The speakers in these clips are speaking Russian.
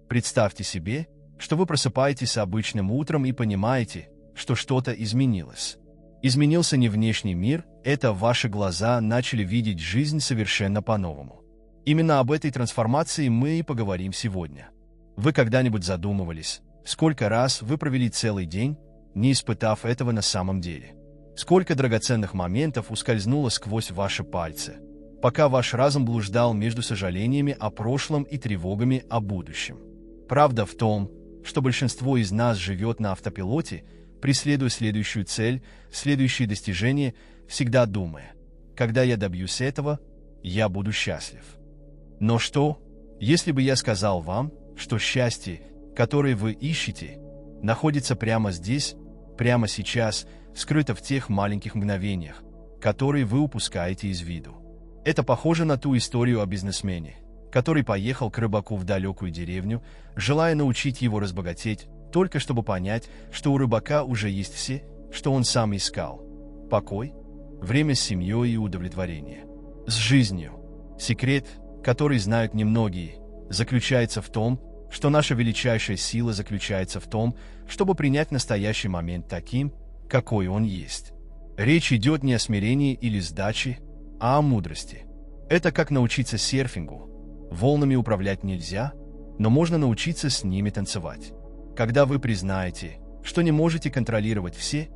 Представьте себе, что вы просыпаетесь обычным утром и понимаете, что что-то изменилось. Изменился не внешний мир, это ваши глаза начали видеть жизнь совершенно по-новому. Именно об этой трансформации мы и поговорим сегодня. Вы когда-нибудь задумывались, сколько раз вы провели целый день, не испытав этого на самом деле? Сколько драгоценных моментов ускользнуло сквозь ваши пальцы, пока ваш разум блуждал между сожалениями о прошлом и тревогами о будущем? Правда в том, что большинство из нас живет на автопилоте, преследуя следующую цель, следующие достижения, всегда думая: когда я добьюсь этого, я буду счастлив. Но что, если бы я сказал вам, что счастье, которое вы ищете, находится прямо здесь, прямо сейчас, скрыто в тех маленьких мгновениях, которые вы упускаете из виду? Это похоже на ту историю о бизнесмене, который поехал к рыбаку в далекую деревню, желая научить его разбогатеть, только чтобы понять, что у рыбака уже есть все, что он сам искал: покой, время с семьей и удовлетворение. С жизнью. Секрет, который знают немногие, заключается в том, что наша величайшая сила заключается в том, чтобы принять настоящий момент таким, какой он есть. Речь идет не о смирении или сдаче, а о мудрости. Это как научиться серфингу. Волнами управлять нельзя, но можно научиться с ними танцевать. Когда вы признаете, что не можете контролировать все,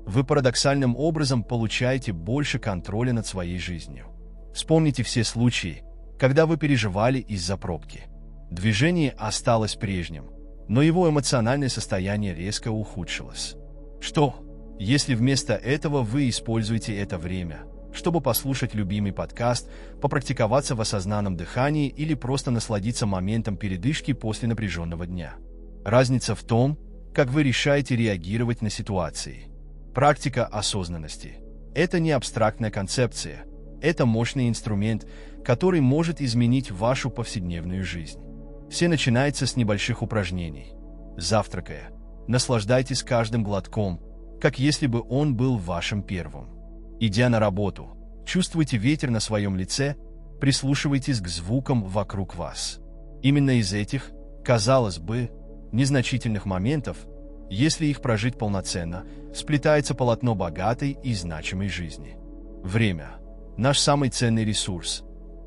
вы парадоксальным образом получаете больше контроля над своей жизнью. Вспомните все случаи, когда вы переживали из-за пробки. Движение осталось прежним, но его эмоциональное состояние резко ухудшилось. Что, если вместо этого вы используете это время, чтобы послушать любимый подкаст, попрактиковаться в осознанном дыхании или просто насладиться моментом передышки после напряженного дня? Разница в том, как вы решаете реагировать на ситуации. Практика осознанности – это не абстрактная концепция, это мощный инструмент, который может изменить вашу повседневную жизнь. Все начинается с небольших упражнений. Завтракая, наслаждайтесь каждым глотком, как если бы он был вашим первым. Идя на работу, чувствуйте ветер на своем лице, прислушивайтесь к звукам вокруг вас. Именно из этих, казалось бы, незначительных моментов, если их прожить полноценно, сплетается полотно богатой и значимой жизни. Время – наш самый ценный ресурс.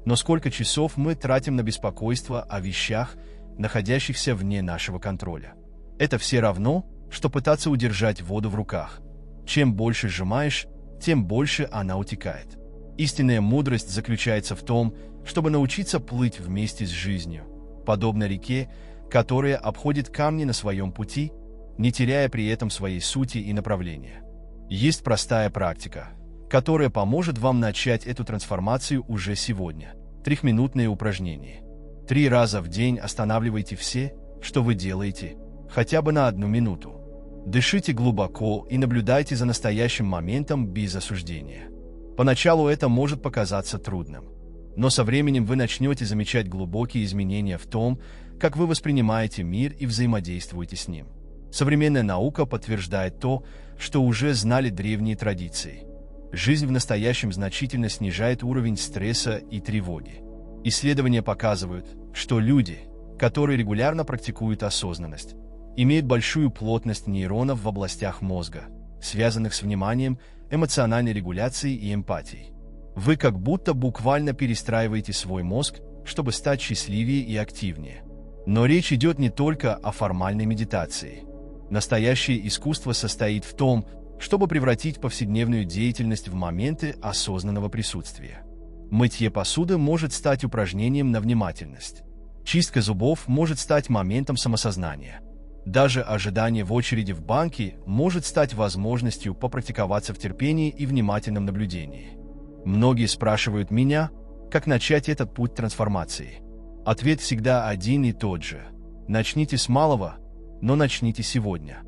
Но сколько часов мы тратим на беспокойство о вещах, находящихся вне нашего контроля? Это все равно, что пытаться удержать воду в руках. Чем больше сжимаешь, тем больше она утекает. Истинная мудрость заключается в том, чтобы научиться плыть вместе с жизнью, подобно реке, которая обходит камни на своем пути, не теряя при этом своей сути и направления. Есть простая практика, которая поможет вам начать эту трансформацию уже сегодня. 3-минутное упражнение. 3 раза в день останавливайте все, что вы делаете, хотя бы на 1 минуту. Дышите глубоко и наблюдайте за настоящим моментом без осуждения. Поначалу это может показаться трудным, но со временем вы начнете замечать глубокие изменения в том, как вы воспринимаете мир и взаимодействуете с ним. Современная наука подтверждает то, что уже знали древние традиции. Жизнь в настоящем значительно снижает уровень стресса и тревоги. Исследования показывают, что люди, которые регулярно практикуют осознанность, имеют большую плотность нейронов в областях мозга, связанных с вниманием, эмоциональной регуляцией и эмпатией. Вы как будто буквально перестраиваете свой мозг, чтобы стать счастливее и активнее. Но речь идет не только о формальной медитации. Настоящее искусство состоит в том, чтобы превратить повседневную деятельность в моменты осознанного присутствия. Мытье посуды может стать упражнением на внимательность. Чистка зубов может стать моментом самосознания. Даже ожидание в очереди в банке может стать возможностью попрактиковаться в терпении и внимательном наблюдении. Многие спрашивают меня, как начать этот путь трансформации. Ответ всегда один и тот же. Начните с малого, но начните сегодня.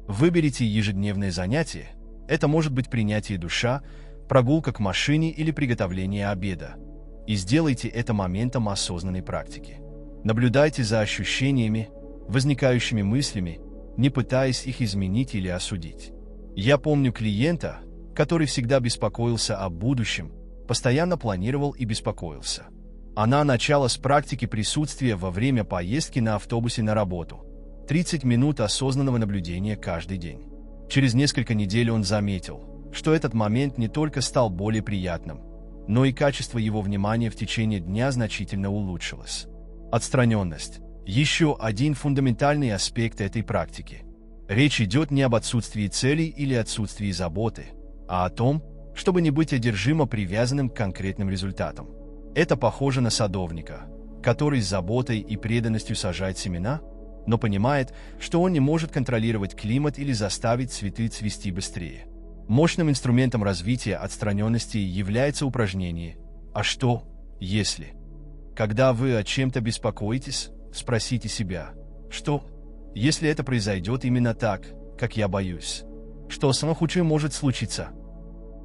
Выберите ежедневное занятие. Это может быть принятие душа, прогулка к машине или приготовление обеда. И сделайте это моментом осознанной практики. Наблюдайте за ощущениями, возникающими мыслями, не пытаясь их изменить или осудить. Я помню клиента, который всегда беспокоился о будущем, постоянно планировал и беспокоился. Она начала с практики присутствия во время поездки на автобусе на работу. 30 минут осознанного наблюдения каждый день. Через несколько недель он заметил, что этот момент не только стал более приятным, но и качество его внимания в течение дня значительно улучшилось. Отстраненность – еще один фундаментальный аспект этой практики. Речь идет не об отсутствии целей или отсутствии заботы, а о том, чтобы не быть одержимо привязанным к конкретным результатам. Это похоже на садовника, который с заботой и преданностью сажает семена, но понимает, что он не может контролировать климат или заставить цветы цвести быстрее. Мощным инструментом развития отстраненности является упражнение «А что, если?». Когда вы о чем-то беспокоитесь, спросите себя «Что, если это произойдет именно так, как я боюсь? Что самое худшее может случиться?».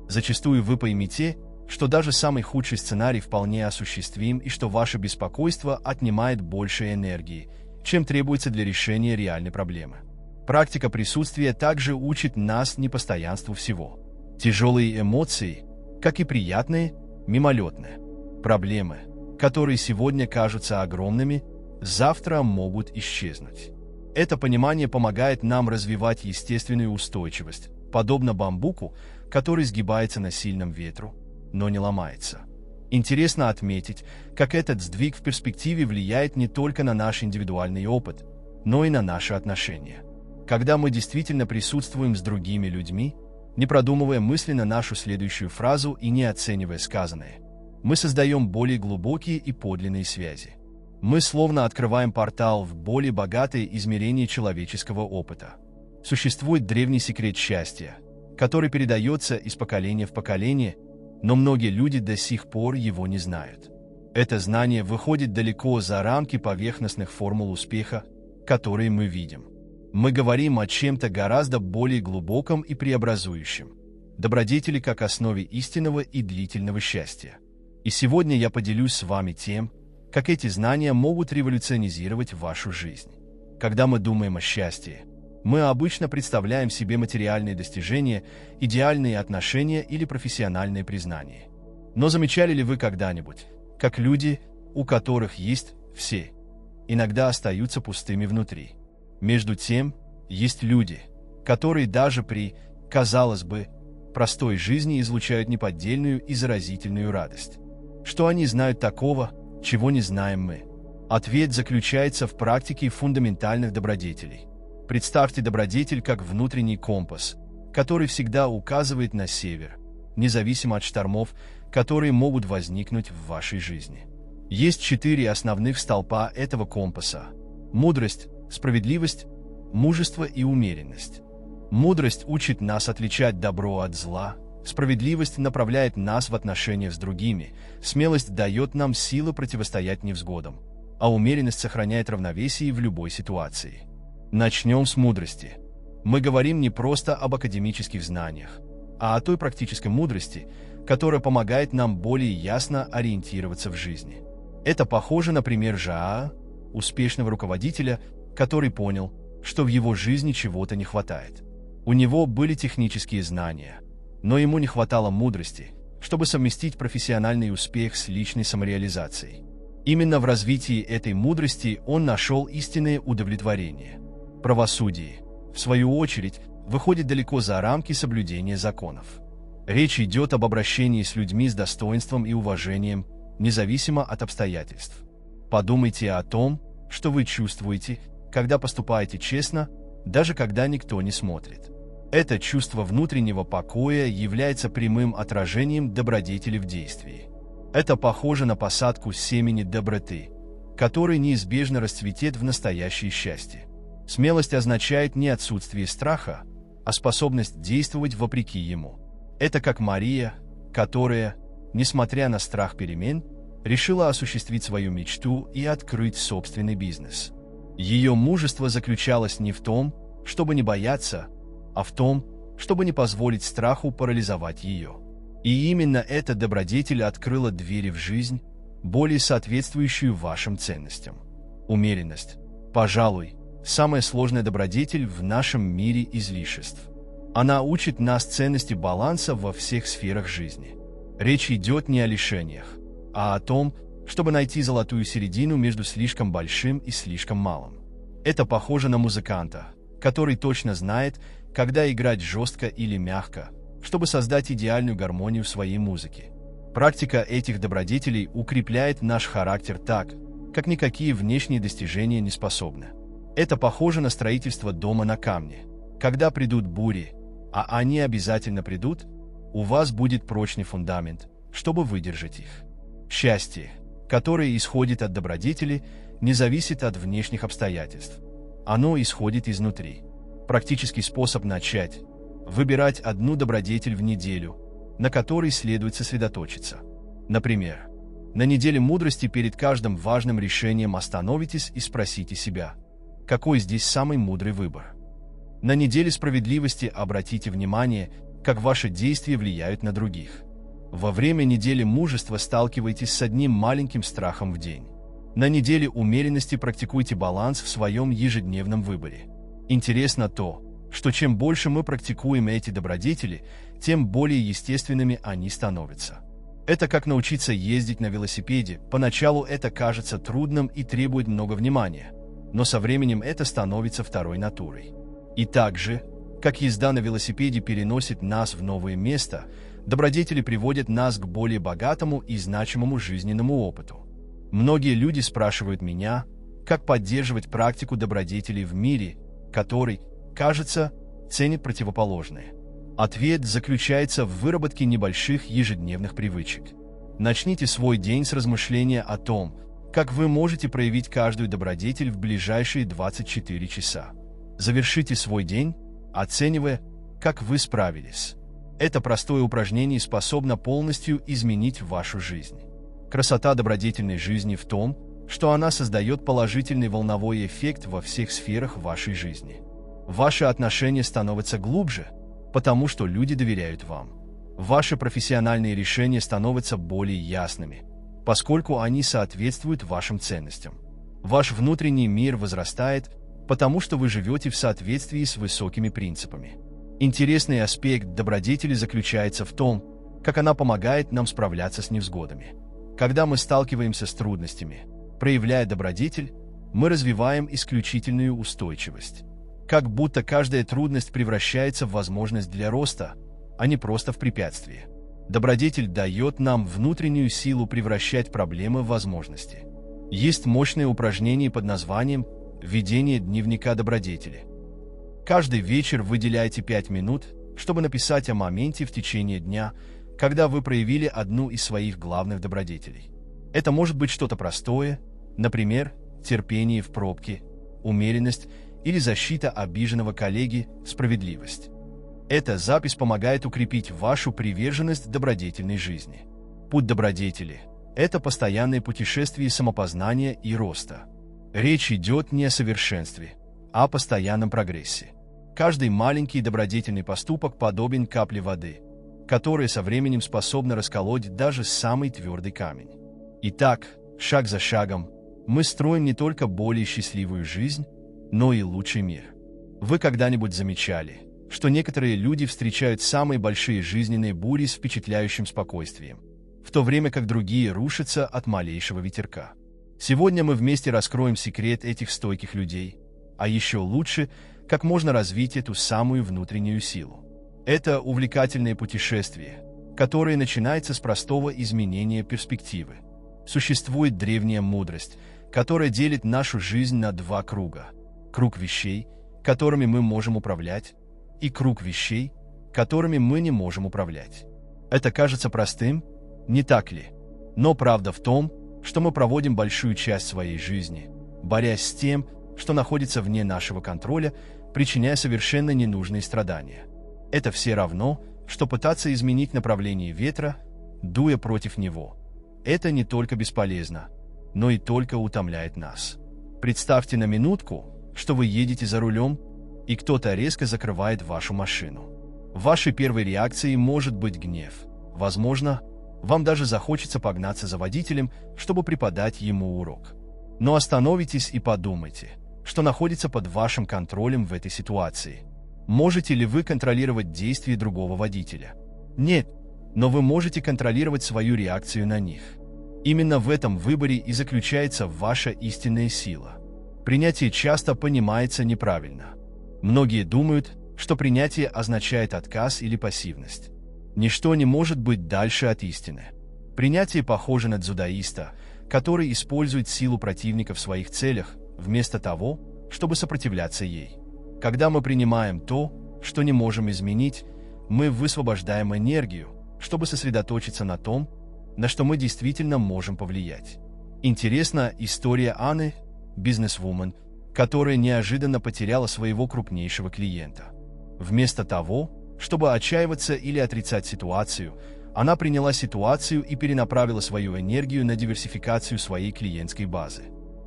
Зачастую вы поймете, что даже самый худший сценарий вполне осуществим и что ваше беспокойство отнимает больше энергии, чем требуется для решения реальной проблемы. Практика присутствия также учит нас непостоянству всего. Тяжелые эмоции, как и приятные, мимолетные. Проблемы, которые сегодня кажутся огромными, завтра могут исчезнуть. Это понимание помогает нам развивать естественную устойчивость, подобно бамбуку, который сгибается на сильном ветру, но не ломается. Интересно отметить, как этот сдвиг в перспективе влияет не только на наш индивидуальный опыт, но и на наши отношения. Когда мы действительно присутствуем с другими людьми, не продумывая мысленно нашу следующую фразу и не оценивая сказанное, мы создаем более глубокие и подлинные связи. Мы словно открываем портал в более богатое измерение человеческого опыта. Существует древний секрет счастья, который передается из поколения в поколение, но многие люди до сих пор его не знают. Это знание выходит далеко за рамки поверхностных формул успеха, которые мы видим. Мы говорим о чем-то гораздо более глубоком и преобразующем. Добродетели как основе истинного и длительного счастья. И сегодня я поделюсь с вами тем, как эти знания могут революционизировать вашу жизнь. Когда мы думаем о счастье, мы обычно представляем себе материальные достижения, идеальные отношения или профессиональное признание. Но замечали ли вы когда-нибудь, как люди, у которых есть все, иногда остаются пустыми внутри? Между тем, есть люди, которые даже при, казалось бы, простой жизни излучают неподдельную и заразительную радость. Что они знают такого, чего не знаем мы? Ответ заключается в практике фундаментальных добродетелей. Представьте добродетель как внутренний компас, который всегда указывает на север, независимо от штормов, которые могут возникнуть в вашей жизни. Есть 4 основных столпа этого компаса: мудрость, справедливость, мужество и умеренность. Мудрость учит нас отличать добро от зла, справедливость направляет нас в отношениях с другими, смелость дает нам силы противостоять невзгодам, а умеренность сохраняет равновесие в любой ситуации. Начнем с мудрости. Мы говорим не просто об академических знаниях, а о той практической мудрости, которая помогает нам более ясно ориентироваться в жизни. Это похоже на пример Жаа, успешного руководителя, который понял, что в его жизни чего-то не хватает. У него были технические знания, но ему не хватало мудрости, чтобы совместить профессиональный успех с личной самореализацией. Именно в развитии этой мудрости он нашел истинное удовлетворение. Правосудие, в свою очередь, выходит далеко за рамки соблюдения законов. Речь идет об обращении с людьми с достоинством и уважением, независимо от обстоятельств. Подумайте о том, что вы чувствуете, когда поступаете честно, даже когда никто не смотрит. Это чувство внутреннего покоя является прямым отражением добродетели в действии. Это похоже на посадку семени доброты, который неизбежно расцветет в настоящее счастье. Смелость означает не отсутствие страха, а способность действовать вопреки ему. Это как Мария, которая, несмотря на страх перемен, решила осуществить свою мечту и открыть собственный бизнес. Ее мужество заключалось не в том, чтобы не бояться, а в том, чтобы не позволить страху парализовать ее. И именно эта добродетель открыла двери в жизнь, более соответствующую вашим ценностям. Умеренность, пожалуй, самая сложная добродетель в нашем мире излишеств. Она учит нас ценности баланса во всех сферах жизни. Речь идет не о лишениях, а о том, чтобы найти золотую середину между слишком большим и слишком малым. Это похоже на музыканта, который точно знает, когда играть жестко или мягко, чтобы создать идеальную гармонию в своей музыке. Практика этих добродетелей укрепляет наш характер так, как никакие внешние достижения не способны. Это похоже на строительство дома на камне. Когда придут бури, а они обязательно придут, у вас будет прочный фундамент, чтобы выдержать их. Счастье, которое исходит от добродетели, не зависит от внешних обстоятельств. Оно исходит изнутри. Практический способ начать – выбирать одну добродетель в неделю, на которой следует сосредоточиться. Например, на неделе мудрости перед каждым важным решением остановитесь и спросите себя, какой здесь самый мудрый выбор. На неделе справедливости обратите внимание, как ваши действия влияют на других. Во время недели мужества сталкивайтесь с одним маленьким страхом в день. На неделе умеренности практикуйте баланс в своем ежедневном выборе. Интересно то, что чем больше мы практикуем эти добродетели, тем более естественными они становятся. Это как научиться ездить на велосипеде. Поначалу это кажется трудным и требует много внимания, но со временем это становится второй натурой. И так же, как езда на велосипеде переносит нас в новое место, добродетели приводят нас к более богатому и значимому жизненному опыту. Многие люди спрашивают меня, как поддерживать практику добродетелей в мире, который, кажется, ценит противоположное. Ответ заключается в выработке небольших ежедневных привычек. Начните свой день с размышления о том, как вы можете проявить каждую добродетель в ближайшие 24 часа. Завершите свой день, оценивая, как вы справились. Это простое упражнение способно полностью изменить вашу жизнь. Красота добродетельной жизни в том, что она создает положительный волновой эффект во всех сферах вашей жизни. Ваши отношения становятся глубже, потому что люди доверяют вам. Ваши профессиональные решения становятся более ясными, поскольку они соответствуют вашим ценностям. Ваш внутренний мир возрастает, потому что вы живете в соответствии с высокими принципами. Интересный аспект добродетели заключается в том, как она помогает нам справляться с невзгодами. Когда мы сталкиваемся с трудностями, проявляя добродетель, мы развиваем исключительную устойчивость. Как будто каждая трудность превращается в возможность для роста, а не просто в препятствие. Добродетель дает нам внутреннюю силу превращать проблемы в возможности. Есть мощное упражнение под названием «Ведение дневника добродетели». Каждый вечер выделяйте 5 минут, чтобы написать о моменте в течение дня, когда вы проявили одну из своих главных добродетелей. Это может быть что-то простое, например, терпение в пробке, умеренность или защита обиженного коллеги, справедливость. Эта запись помогает укрепить вашу приверженность добродетельной жизни. Путь добродетели – это постоянное путешествие самопознания и роста. Речь идет не о совершенстве, а о постоянном прогрессе. Каждый маленький добродетельный поступок подобен капле воды, которая со временем способна расколоть даже самый твердый камень. Итак, шаг за шагом, мы строим не только более счастливую жизнь, но и лучший мир. Вы когда-нибудь замечали, что некоторые люди встречают самые большие жизненные бури с впечатляющим спокойствием, в то время как другие рушатся от малейшего ветерка? Сегодня мы вместе раскроем секрет этих стойких людей, а еще лучше, как можно развить эту самую внутреннюю силу. Это увлекательное путешествие, которое начинается с простого изменения перспективы. Существует древняя мудрость, которая делит нашу жизнь на два круга. Круг вещей, которыми мы можем управлять, и круг вещей, которыми мы не можем управлять. Это кажется простым, не так ли? Но правда в том, что мы проводим большую часть своей жизни, борясь с тем, что находится вне нашего контроля, причиняя совершенно ненужные страдания. Это все равно, что пытаться изменить направление ветра, дуя против него. Это не только бесполезно, но и только утомляет нас. Представьте на минутку, что вы едете за рулем, и кто-то резко закрывает вашу машину. Вашей первой реакцией может быть гнев. Возможно, вам даже захочется погнаться за водителем, чтобы преподать ему урок. Но остановитесь и подумайте, что находится под вашим контролем в этой ситуации. Можете ли вы контролировать действия другого водителя? Нет, но вы можете контролировать свою реакцию на них. Именно в этом выборе и заключается ваша истинная сила. Принятие часто понимается неправильно. Многие думают, что принятие означает отказ или пассивность. Ничто не может быть дальше от истины. Принятие похоже на дзюдоиста, который использует силу противника в своих целях, вместо того, чтобы сопротивляться ей. Когда мы принимаем то, что не можем изменить, мы высвобождаем энергию, чтобы сосредоточиться на том, на что мы действительно можем повлиять. Интересна история Анны, бизнесвумен, которая неожиданно потеряла своего крупнейшего клиента. Вместо того, чтобы отчаиваться или отрицать ситуацию, она приняла ситуацию и перенаправила свою энергию на диверсификацию своей клиентской базы.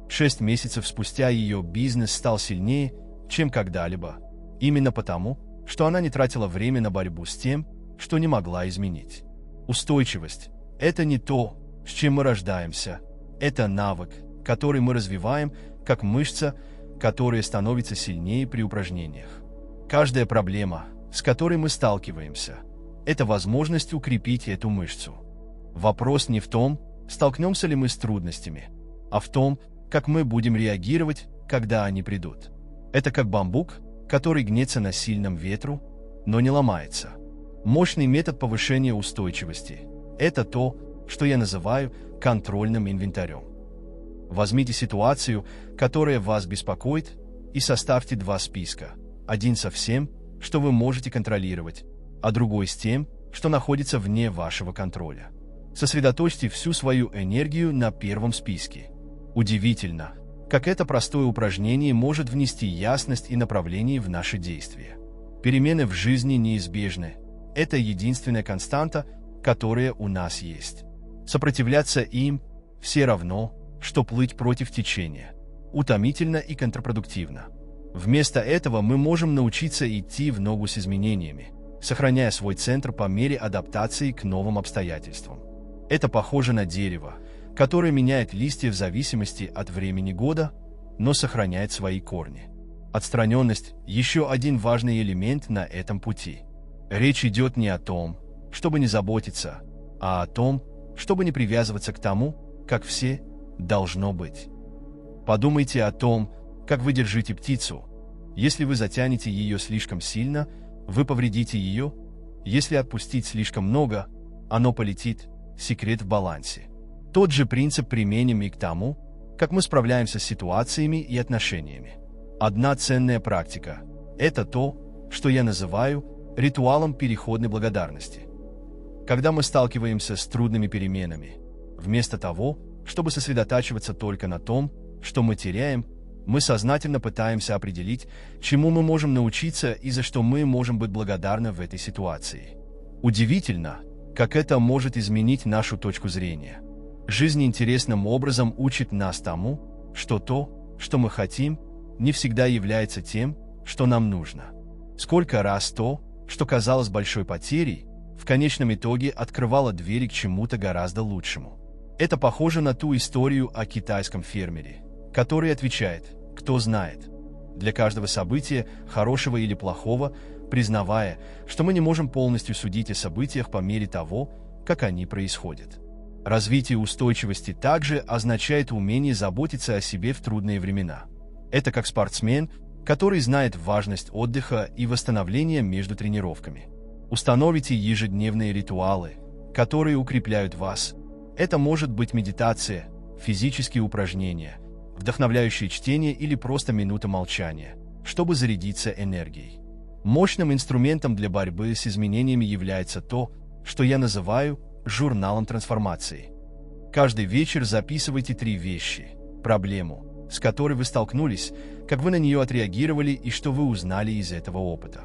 6 месяцев спустя ее бизнес стал сильнее, чем когда-либо, именно потому, что она не тратила время на борьбу с тем, что не могла изменить. Устойчивость – это не то, с чем мы рождаемся, это навык, который мы развиваем, как мышца, которая становится сильнее при упражнениях. Каждая проблема, с которой мы сталкиваемся, это возможность укрепить эту мышцу. Вопрос не в том, столкнемся ли мы с трудностями, а в том, как мы будем реагировать, когда они придут. Это как бамбук, который гнется на сильном ветру, но не ломается. Мощный метод повышения устойчивости – это то, что я называю контрольным инвентарем. Возьмите ситуацию, которая вас беспокоит, и составьте 2 списка. Один со всем, что вы можете контролировать, а другой с тем, что находится вне вашего контроля. Сосредоточьте всю свою энергию на первом списке. Удивительно, как это простое упражнение может внести ясность и направление в наши действия. Перемены в жизни неизбежны. Это единственная константа, которая у нас есть. Сопротивляться им все равно, что плыть против течения. Утомительно и контрпродуктивно. Вместо этого мы можем научиться идти в ногу с изменениями, сохраняя свой центр по мере адаптации к новым обстоятельствам. Это похоже на дерево, которое меняет листья в зависимости от времени года, но сохраняет свои корни. Отстраненность – еще один важный элемент на этом пути. Речь идет не о том, чтобы не заботиться, а о том, чтобы не привязываться к тому, как все должно быть. Подумайте о том, как вы держите птицу. Если вы затянете ее слишком сильно, вы повредите ее. Если отпустить слишком много, оно полетит. Секрет в балансе. Тот же принцип применим и к тому, как мы справляемся с ситуациями и отношениями. Одна ценная практика – это то, что я называю ритуалом переходной благодарности. Когда мы сталкиваемся с трудными переменами, вместо того, чтобы сосредотачиваться только на том, что мы теряем, мы сознательно пытаемся определить, чему мы можем научиться и за что мы можем быть благодарны в этой ситуации. Удивительно, как это может изменить нашу точку зрения. Жизнь интересным образом учит нас тому, что то, что мы хотим, не всегда является тем, что нам нужно. Сколько раз то, что казалось большой потерей, в конечном итоге открывало двери к чему-то гораздо лучшему. Это похоже на ту историю о китайском фермере, который отвечает «Кто знает?», для каждого события, хорошего или плохого, признавая, что мы не можем полностью судить о событиях по мере того, как они происходят. Развитие устойчивости также означает умение заботиться о себе в трудные времена. Это как спортсмен, который знает важность отдыха и восстановления между тренировками. Установите ежедневные ритуалы, которые укрепляют вас. Это может быть медитация, физические упражнения, вдохновляющее чтение или просто минута молчания, чтобы зарядиться энергией. Мощным инструментом для борьбы с изменениями является то, что я называю журналом трансформации. Каждый вечер записывайте 3 вещи: проблему, с которой вы столкнулись, как вы на нее отреагировали и что вы узнали из этого опыта.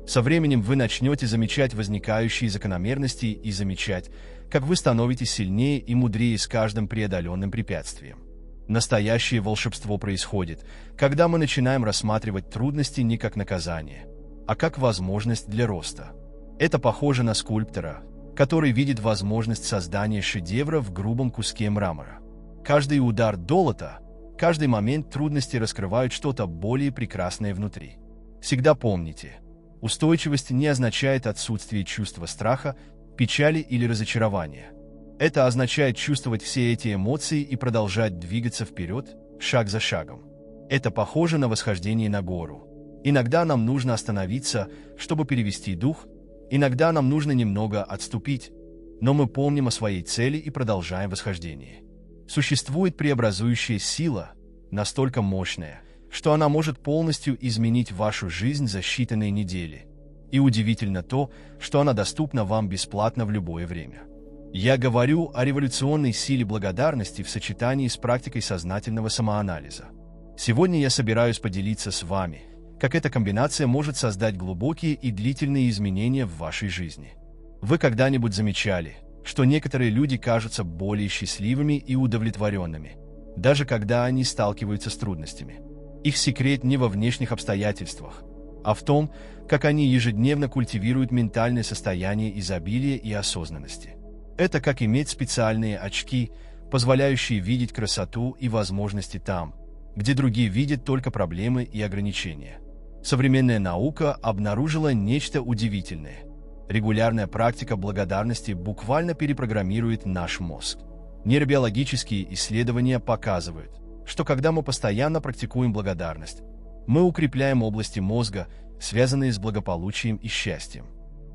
Со временем вы начнете замечать возникающие закономерности и замечать, как вы становитесь сильнее и мудрее с каждым преодоленным препятствием. Настоящее волшебство происходит, когда мы начинаем рассматривать трудности не как наказание, а как возможность для роста. Это похоже на скульптора, который видит возможность создания шедевра в грубом куске мрамора. Каждый удар долота, каждый момент трудности раскрывают что-то более прекрасное внутри. Всегда помните, устойчивость не означает отсутствие чувства страха, печали или разочарования. Это означает чувствовать все эти эмоции и продолжать двигаться вперед, шаг за шагом. Это похоже на восхождение на гору. Иногда нам нужно остановиться, чтобы перевести дух, иногда нам нужно немного отступить, но мы помним о своей цели и продолжаем восхождение. Существует преобразующая сила, настолько мощная, что она может полностью изменить вашу жизнь за считанные недели. И удивительно то, что она доступна вам бесплатно в любое время. Я говорю о революционной силе благодарности в сочетании с практикой сознательного самоанализа. Сегодня я собираюсь поделиться с вами, как эта комбинация может создать глубокие и длительные изменения в вашей жизни. Вы когда-нибудь замечали, что некоторые люди кажутся более счастливыми и удовлетворенными, даже когда они сталкиваются с трудностями? Их секрет не во внешних обстоятельствах, а в том, как они ежедневно культивируют ментальное состояние изобилия и осознанности. Это как иметь специальные очки, позволяющие видеть красоту и возможности там, где другие видят только проблемы и ограничения. Современная наука обнаружила нечто удивительное. Регулярная практика благодарности буквально перепрограммирует наш мозг. Нейробиологические исследования показывают, что когда мы постоянно практикуем благодарность, мы укрепляем области мозга, связанные с благополучием и счастьем.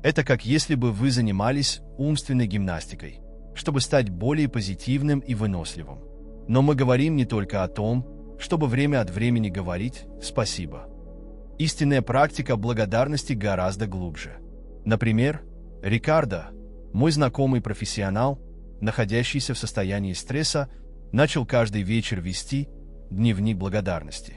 Это как если бы вы занимались умственной гимнастикой, чтобы стать более позитивным и выносливым. Но мы говорим не только о том, чтобы время от времени говорить «спасибо». Истинная практика благодарности гораздо глубже. Например, Рикардо, мой знакомый профессионал, находящийся в состоянии стресса, начал каждый вечер вести дневник благодарности.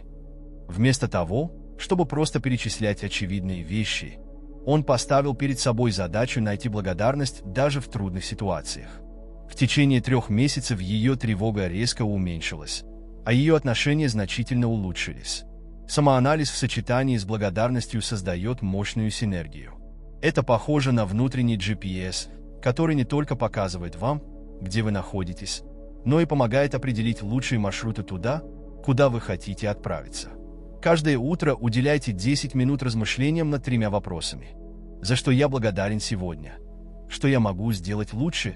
Вместо того, чтобы просто перечислять очевидные вещи, он поставил перед собой задачу найти благодарность даже в трудных ситуациях. В течение 3 месяцев ее тревога резко уменьшилась, а ее отношения значительно улучшились. Самоанализ в сочетании с благодарностью создает мощную синергию. Это похоже на внутренний GPS, который не только показывает вам, где вы находитесь, но и помогает определить лучшие маршруты туда, куда вы хотите отправиться. Каждое утро уделяйте 10 минут размышлениям над 3 вопросами. За что я благодарен сегодня? Что я могу сделать лучше?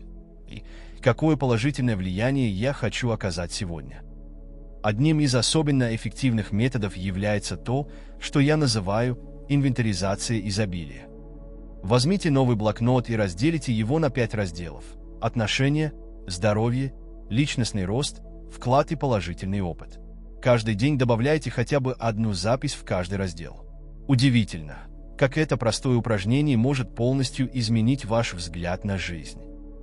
И какое положительное влияние я хочу оказать сегодня? Одним из особенно эффективных методов является то, что я называю инвентаризацией изобилия. Возьмите новый блокнот и разделите его на 5 разделов: отношения, здоровье, личностный рост, вклад и положительный опыт. Каждый день добавляйте хотя бы одну запись в каждый раздел. Удивительно, как это простое упражнение может полностью изменить ваш взгляд на жизнь.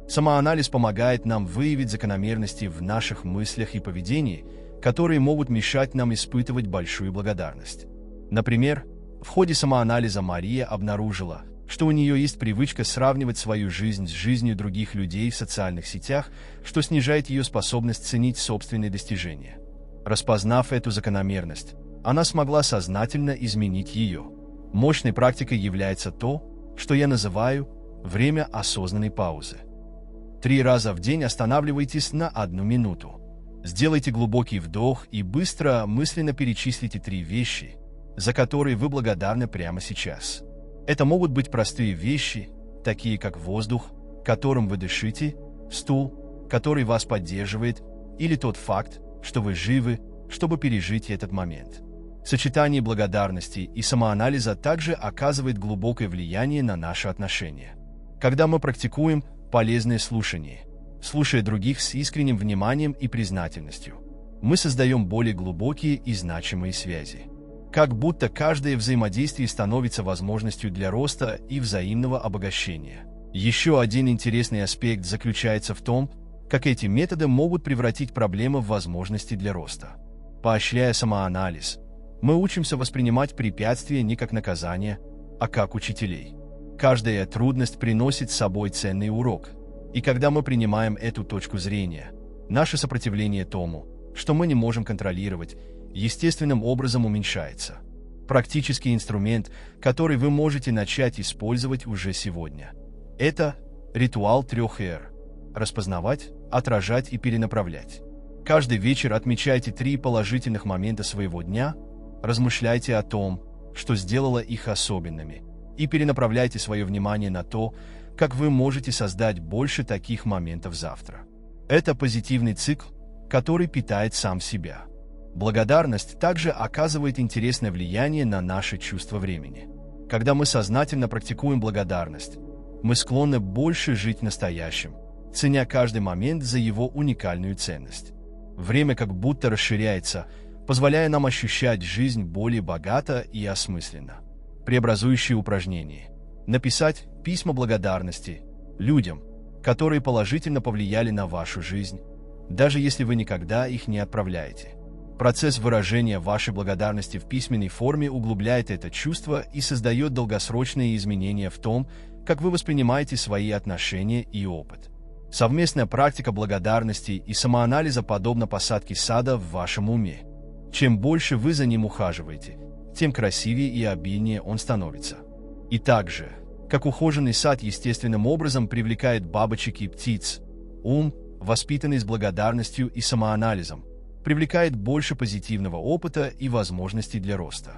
Самоанализ помогает нам выявить закономерности в наших мыслях и поведении, которые могут мешать нам испытывать большую благодарность. Например, в ходе самоанализа Мария обнаружила, что у нее есть привычка сравнивать свою жизнь с жизнью других людей в социальных сетях, что снижает ее способность ценить собственные достижения. Распознав эту закономерность, она смогла сознательно изменить ее. Мощной практикой является то, что я называю «время осознанной паузы». 3 раза в день останавливайтесь на 1 минуту. Сделайте глубокий вдох и быстро мысленно перечислите 3 вещи, за которые вы благодарны прямо сейчас. Это могут быть простые вещи, такие как воздух, которым вы дышите, стул, который вас поддерживает, или тот факт, что вы живы, чтобы пережить этот момент. Сочетание благодарности и самоанализа также оказывает глубокое влияние на наши отношения. Когда мы практикуем полезное слушание, слушая других с искренним вниманием и признательностью, мы создаем более глубокие и значимые связи. Как будто каждое взаимодействие становится возможностью для роста и взаимного обогащения. Еще один интересный аспект заключается в том, как эти методы могут превратить проблемы в возможности для роста. Поощряя самоанализ, мы учимся воспринимать препятствия не как наказание, а как учителей. Каждая трудность приносит с собой ценный урок, и когда мы принимаем эту точку зрения, наше сопротивление тому, что мы не можем контролировать, естественным образом уменьшается. Практический инструмент, который вы можете начать использовать уже сегодня. Это ритуал 3 R. Распознавать, отражать и перенаправлять. Каждый вечер отмечайте 3 положительных момента своего дня, размышляйте о том, что сделало их особенными, и перенаправляйте свое внимание на то, как вы можете создать больше таких моментов завтра. Это позитивный цикл, который питает сам себя. Благодарность также оказывает интересное влияние на наше чувство времени. Когда мы сознательно практикуем благодарность, мы склонны больше жить настоящим, ценя каждый момент за его уникальную ценность. Время как будто расширяется, позволяя нам ощущать жизнь более богато и осмысленно. Преобразующие упражнения. Написать письма благодарности людям, которые положительно повлияли на вашу жизнь, даже если вы никогда их не отправляете. Процесс выражения вашей благодарности в письменной форме углубляет это чувство и создает долгосрочные изменения в том, как вы воспринимаете свои отношения и опыт. Совместная практика благодарности и самоанализа подобна посадке сада в вашем уме. Чем больше вы за ним ухаживаете, тем красивее и обильнее он становится. И также, как ухоженный сад естественным образом привлекает бабочек и птиц, ум, воспитанный с благодарностью и самоанализом, привлекает больше позитивного опыта и возможностей для роста.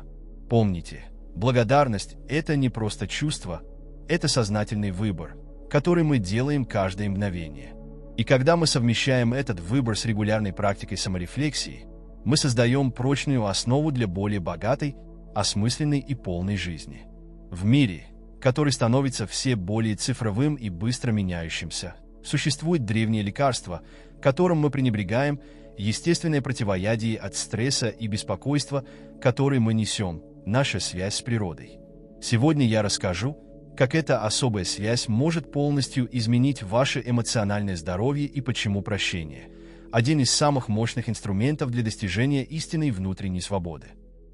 Помните, благодарность – это не просто чувство, это сознательный выбор, который мы делаем каждое мгновение. И когда мы совмещаем этот выбор с регулярной практикой саморефлексии, мы создаем прочную основу для более богатой, осмысленной и полной жизни. В мире, который становится все более цифровым и быстро меняющимся, существует древнее лекарство, которым мы пренебрегаем, естественное противоядие от стресса и беспокойства, которые мы несем, наша связь с природой. Сегодня я расскажу, как эта особая связь может полностью изменить ваше эмоциональное здоровье и почему прощение – один из самых мощных инструментов для достижения истинной внутренней свободы.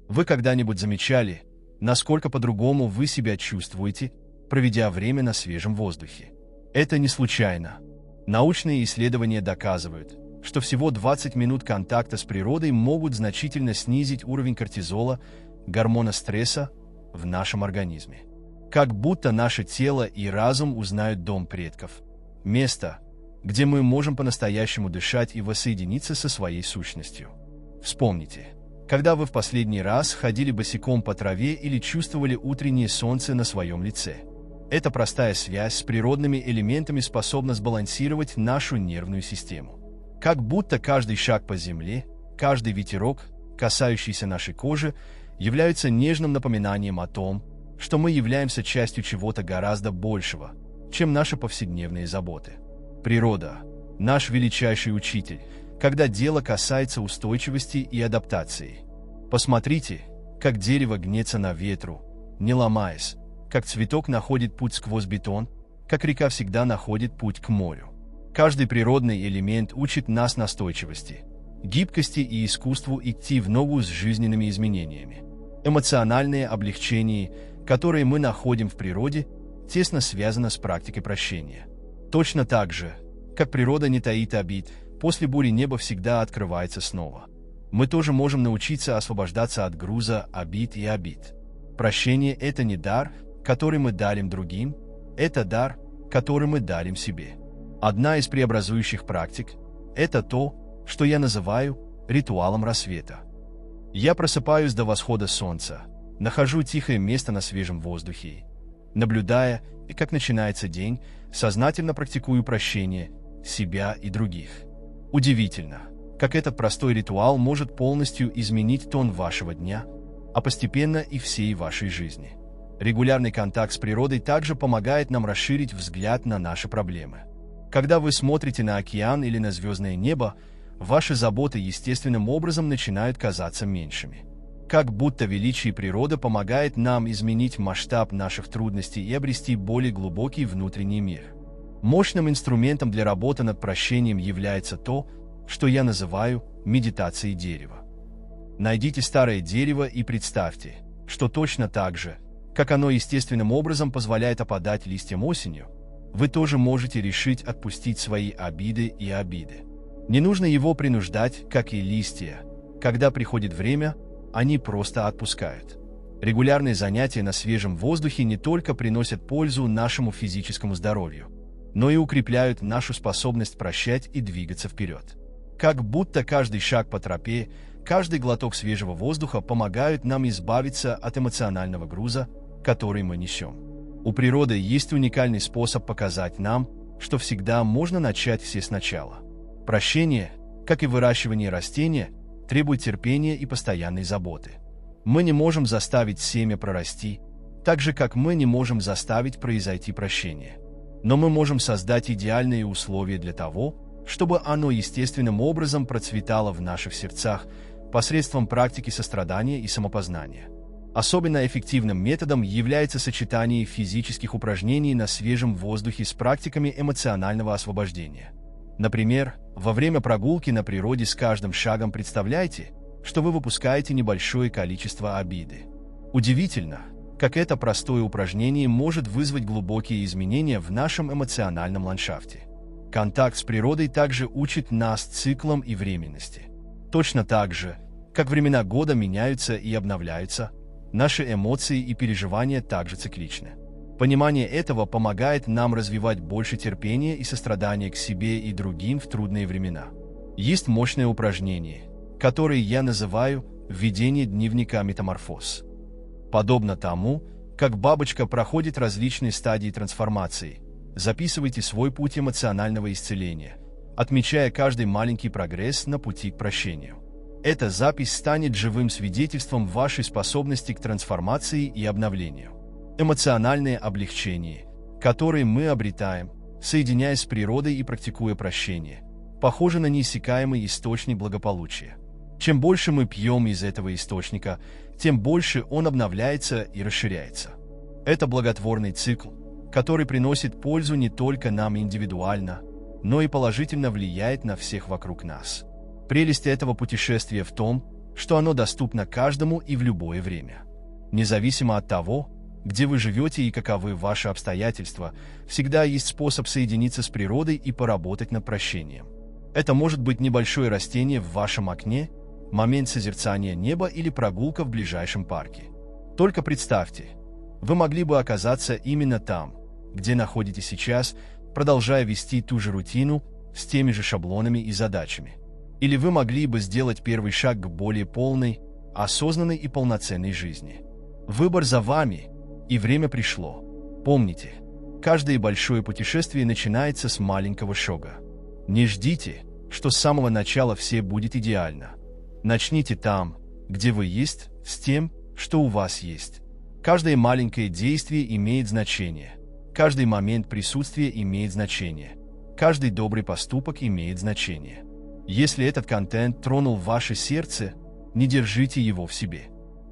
Вы когда-нибудь замечали, насколько по-другому вы себя чувствуете, проведя время на свежем воздухе? Это не случайно. Научные исследования доказывают, что всего 20 минут контакта с природой могут значительно снизить уровень кортизола, гормона стресса, в нашем организме. Как будто наше тело и разум узнают дом предков. Место, где мы можем по-настоящему дышать и воссоединиться со своей сущностью. Вспомните, когда вы в последний раз ходили босиком по траве или чувствовали утреннее солнце на своем лице. Эта простая связь с природными элементами способна сбалансировать нашу нервную систему. Как будто каждый шаг по земле, каждый ветерок, касающийся нашей кожи, является нежным напоминанием о том, что мы являемся частью чего-то гораздо большего, чем наши повседневные заботы. Природа – наш величайший учитель, когда дело касается устойчивости и адаптации. Посмотрите, как дерево гнется на ветру, не ломаясь, как цветок находит путь сквозь бетон, как река всегда находит путь к морю. Каждый природный элемент учит нас настойчивости, гибкости и искусству идти в ногу с жизненными изменениями. Эмоциональное облегчение, которое мы находим в природе, тесно связано с практикой прощения. Точно так же, как природа не таит обид, после бури небо всегда открывается снова. Мы тоже можем научиться освобождаться от груза обид и обид. Прощение – это не дар, который мы дарим другим, это дар, который мы дарим себе. Одна из преобразующих практик – это то, что я называю ритуалом рассвета. Я просыпаюсь до восхода солнца, нахожу тихое место на свежем воздухе, наблюдая, как начинается день, сознательно практикую прощение себя и других. Удивительно, как этот простой ритуал может полностью изменить тон вашего дня, а постепенно и всей вашей жизни. Регулярный контакт с природой также помогает нам расширить взгляд на наши проблемы. Когда вы смотрите на океан или на звездное небо, ваши заботы естественным образом начинают казаться меньшими. Как будто величие природы помогает нам изменить масштаб наших трудностей и обрести более глубокий внутренний мир. Мощным инструментом для работы над прощением является то, что я называю медитацией дерева. Найдите старое дерево и представьте, что точно так же, как оно естественным образом позволяет опадать листьям осенью, вы тоже можете решить отпустить свои обиды и обиды. Не нужно его принуждать, как и листья. Когда приходит время, они просто отпускают. Регулярные занятия на свежем воздухе не только приносят пользу нашему физическому здоровью, но и укрепляют нашу способность прощать и двигаться вперед. Как будто каждый шаг по тропе, каждый глоток свежего воздуха помогают нам избавиться от эмоционального груза, который мы несем. У природы есть уникальный способ показать нам, что всегда можно начать все сначала. Прощение, как и выращивание растения, требует терпения и постоянной заботы. Мы не можем заставить семя прорасти, так же, как мы не можем заставить произойти прощение. Но мы можем создать идеальные условия для того, чтобы оно естественным образом процветало в наших сердцах посредством практики сострадания и самопознания. Особенно эффективным методом является сочетание физических упражнений на свежем воздухе с практиками эмоционального освобождения. Например, во время прогулки на природе с каждым шагом представляйте, что вы выпускаете небольшое количество обиды. Удивительно, как это простое упражнение может вызвать глубокие изменения в нашем эмоциональном ландшафте. Контакт с природой также учит нас циклам и временности. Точно так же, как времена года меняются и обновляются, наши эмоции и переживания также цикличны. Понимание этого помогает нам развивать больше терпения и сострадания к себе и другим в трудные времена. Есть мощное упражнение, которое я называю «введение дневника метаморфоз». Подобно тому, как бабочка проходит различные стадии трансформации, записывайте свой путь эмоционального исцеления, отмечая каждый маленький прогресс на пути к прощению. Эта запись станет живым свидетельством вашей способности к трансформации и обновлению. Эмоциональное облегчение, которое мы обретаем, соединяясь с природой и практикуя прощение, похоже на неиссякаемый источник благополучия. Чем больше мы пьем из этого источника, тем больше он обновляется и расширяется. Это благотворный цикл, который приносит пользу не только нам индивидуально, но и положительно влияет на всех вокруг нас. Прелесть этого путешествия в том, что оно доступно каждому и в любое время. Независимо от того, где вы живете и каковы ваши обстоятельства, всегда есть способ соединиться с природой и поработать над прощением. Это может быть небольшое растение в вашем окне, момент созерцания неба или прогулка в ближайшем парке. Только представьте, вы могли бы оказаться именно там, где находитесь сейчас, продолжая вести ту же рутину с теми же шаблонами и задачами. Или вы могли бы сделать первый шаг к более полной, осознанной и полноценной жизни. Выбор за вами, и время пришло. Помните, каждое большое путешествие начинается с маленького шага. Не ждите, что с самого начала все будет идеально. Начните там, где вы есть, с тем, что у вас есть. Каждое маленькое действие имеет значение. Каждый момент присутствия имеет значение. Каждый добрый поступок имеет значение. Если этот контент тронул ваше сердце, не держите его в себе.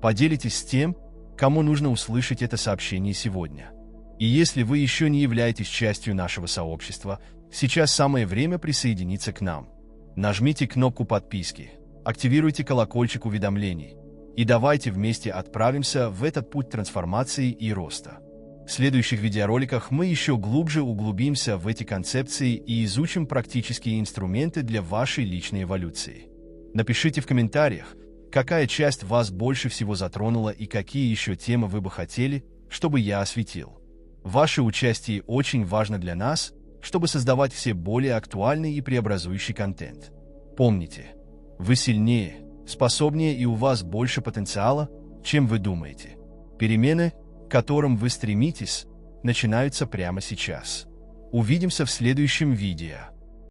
Поделитесь с тем, кому нужно услышать это сообщение сегодня. И если вы еще не являетесь частью нашего сообщества, сейчас самое время присоединиться к нам. Нажмите кнопку подписки, активируйте колокольчик уведомлений, и давайте вместе отправимся в этот путь трансформации и роста. В следующих видеороликах мы еще глубже углубимся в эти концепции и изучим практические инструменты для вашей личной эволюции. Напишите в комментариях, какая часть вас больше всего затронула и какие еще темы вы бы хотели, чтобы я осветил. Ваше участие очень важно для нас, чтобы создавать все более актуальный и преобразующий контент. Помните, вы сильнее, способнее и у вас больше потенциала, чем вы думаете. Перемены, к которым вы стремитесь, начинаются прямо сейчас. Увидимся в следующем видео.